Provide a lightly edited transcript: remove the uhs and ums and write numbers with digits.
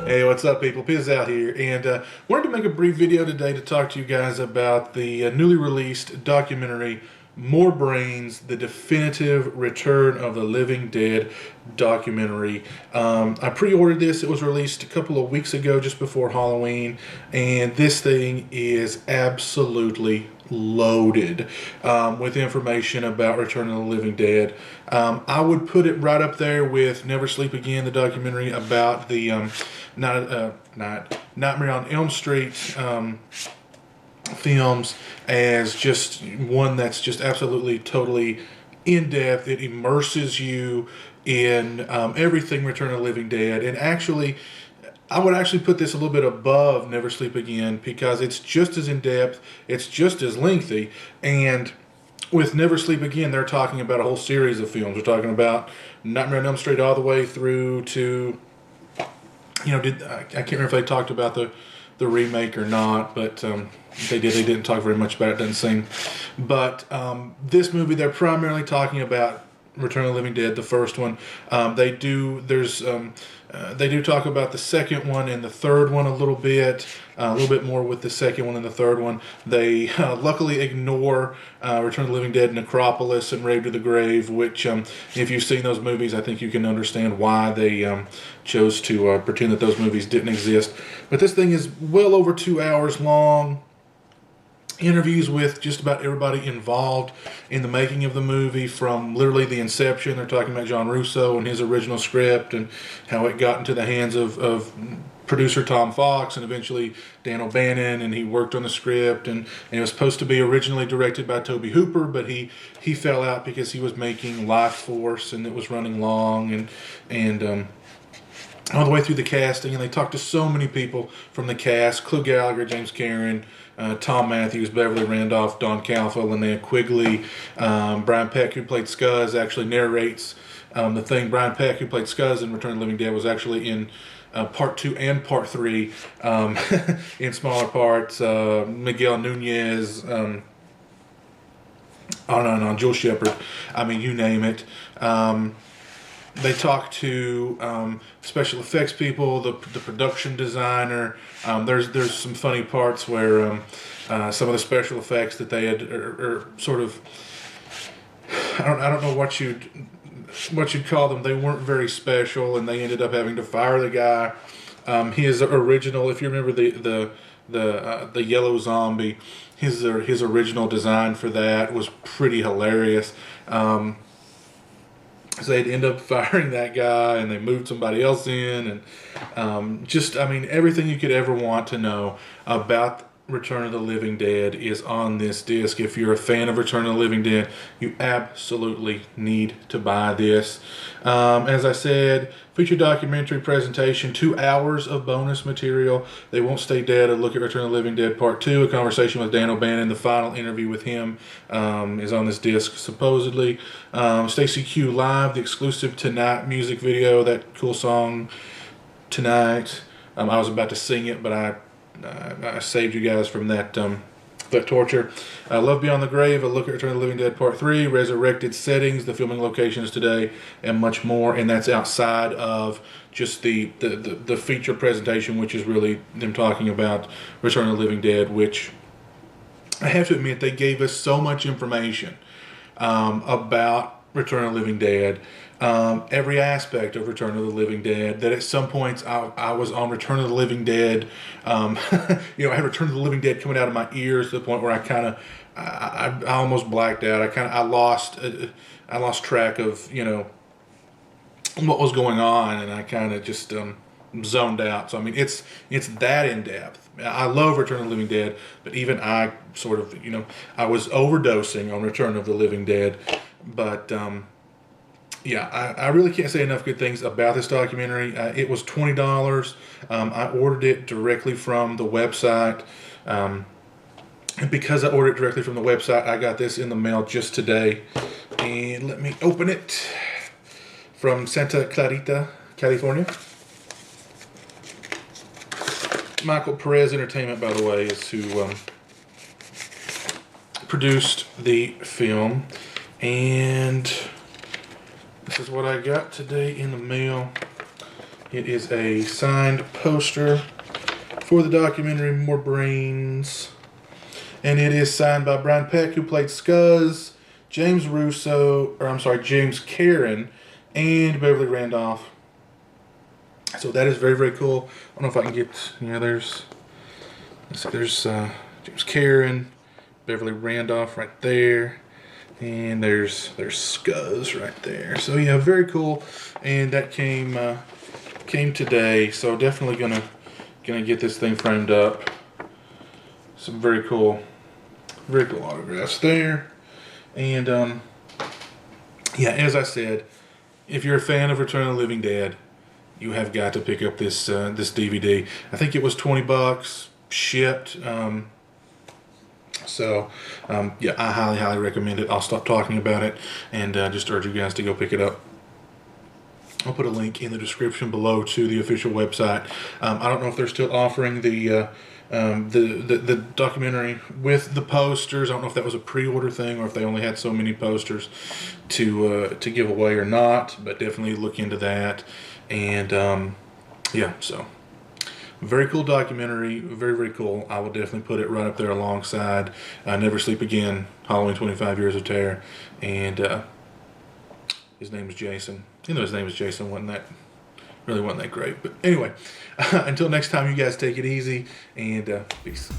Hey, what's up, people? Piz out here, and wanted to make a brief video today to talk to you guys about the newly released documentary More Brains: The Definitive Return of the Living Dead documentary. I pre-ordered this. It was released a couple of weeks ago, just before Halloween, and this thing is absolutely loaded with information about Return of the Living Dead. I would put it right up there with Never Sleep Again, the documentary about the Nightmare on Elm Street films, as just one that's just absolutely, totally in depth. It immerses you in everything Return of the Living Dead, and actually, I would actually put this a little bit above Never Sleep Again because it's just as in depth, it's just as lengthy, and with Never Sleep Again, they're talking about a whole series of films. They're talking about Nightmare on Elm Street all the way through to, I can't remember if they talked about the remake or not, but they did. They didn't talk very much about it, doesn't seem. But this movie, they're primarily talking about Return of the Living Dead, the first one. They do talk about the second one and the third one a little bit more with the second one and the third one. They luckily ignore Return of the Living Dead, Necropolis, and Rave to the Grave, which if you've seen those movies, I think you can understand why they chose to pretend that those movies didn't exist. But this thing is well over 2 hours long. Interviews with just about everybody involved in the making of the movie, from literally the inception. They're talking about John Russo and his original script and how it got into the hands of producer Tom Fox and eventually Dan O'Bannon, and he worked on the script, and it was supposed to be originally directed by Tobe Hooper, but he fell out because he was making Life Force and it was running long, and all the way through the casting. And they talked to so many people from the cast: Clu Gallagher, James Karen, Tom Matthews, Beverly Randolph, Don Calfa, Linnea Quigley. Brian Peck, who played Scuzz, actually narrates the thing. Brian Peck, who played Scuzz in Return of the Living Dead, was actually in part 2 and part 3 in smaller parts. Miguel Nunez, on and on, Joel Shepard. I mean, you name it. They talk to special effects people, the production designer. There's some funny parts where some of the special effects that they had are sort of, I don't know what you'd call them. They weren't very special, and they ended up having to fire the guy. His original, if you remember the yellow zombie, his original design for that was pretty hilarious. So they'd end up firing that guy, and they moved somebody else in, and everything you could ever want to know about Return of the Living Dead is on this disc. If you're a fan of Return of the Living Dead, you absolutely need to buy this. As I said, feature documentary presentation, 2 hours of bonus material. They Won't Stay Dead, a look at Return of the Living Dead Part 2, a conversation with Dan O'Bannon. The final interview with him is on this disc, supposedly. Stacy Q Live, the exclusive Tonight music video, that cool song, Tonight. I was about to sing it, but I saved you guys from that torture. Love Beyond the Grave, a look at Return of the Living Dead Part 3, resurrected settings, the filming locations today, and much more. And that's outside of just the feature presentation, which is really them talking about Return of the Living Dead, which I have to admit, they gave us so much information about Return of the Living Dead, every aspect of Return of the Living Dead, that at some points I was on Return of the Living Dead. I had Return of the Living Dead coming out of my ears to the point where I almost blacked out. I lost track of what was going on, and I kind of just zoned out. So I mean, it's that in depth. I love Return of the Living Dead, but even I sort of I was overdosing on Return of the Living Dead. But I really can't say enough good things about this documentary. It was $20. I ordered it directly from the website. And because I ordered it directly from the website, I got this in the mail just today. And let me open it. From Santa Clarita, California. Michael Perez Entertainment, by the way, is who produced the film. And this is what I got today in the mail. It is a signed poster for the documentary More Brains. And it is signed by Brian Peck, who played Scuzz, James Karen, and Beverly Randolph. So that is very, very cool. I don't know if I can get, there's James Karen, Beverly Randolph right there, and there's Scuzz right there. So yeah, very cool. And that came today. So definitely gonna get this thing framed up. Some very cool autographs there. And yeah, as I said, if you're a fan of Return of the Living Dead, you have got to pick up this DVD. I think it was $20 shipped. Yeah, I highly recommend it. I'll stop talking about it and just urge you guys to go pick it up. I'll put a link in the description below to the official website. I don't know if they're still offering the documentary with the posters. I don't know if that was a pre-order thing or if they only had so many posters to give away or not. But definitely look into that. And yeah, so very cool documentary, very, very cool. I will definitely put it right up there alongside Never Sleep Again, Halloween 25 Years of Terror, and his name is Jason. His name is Jason wasn't that great. But anyway, until next time, you guys take it easy, and peace.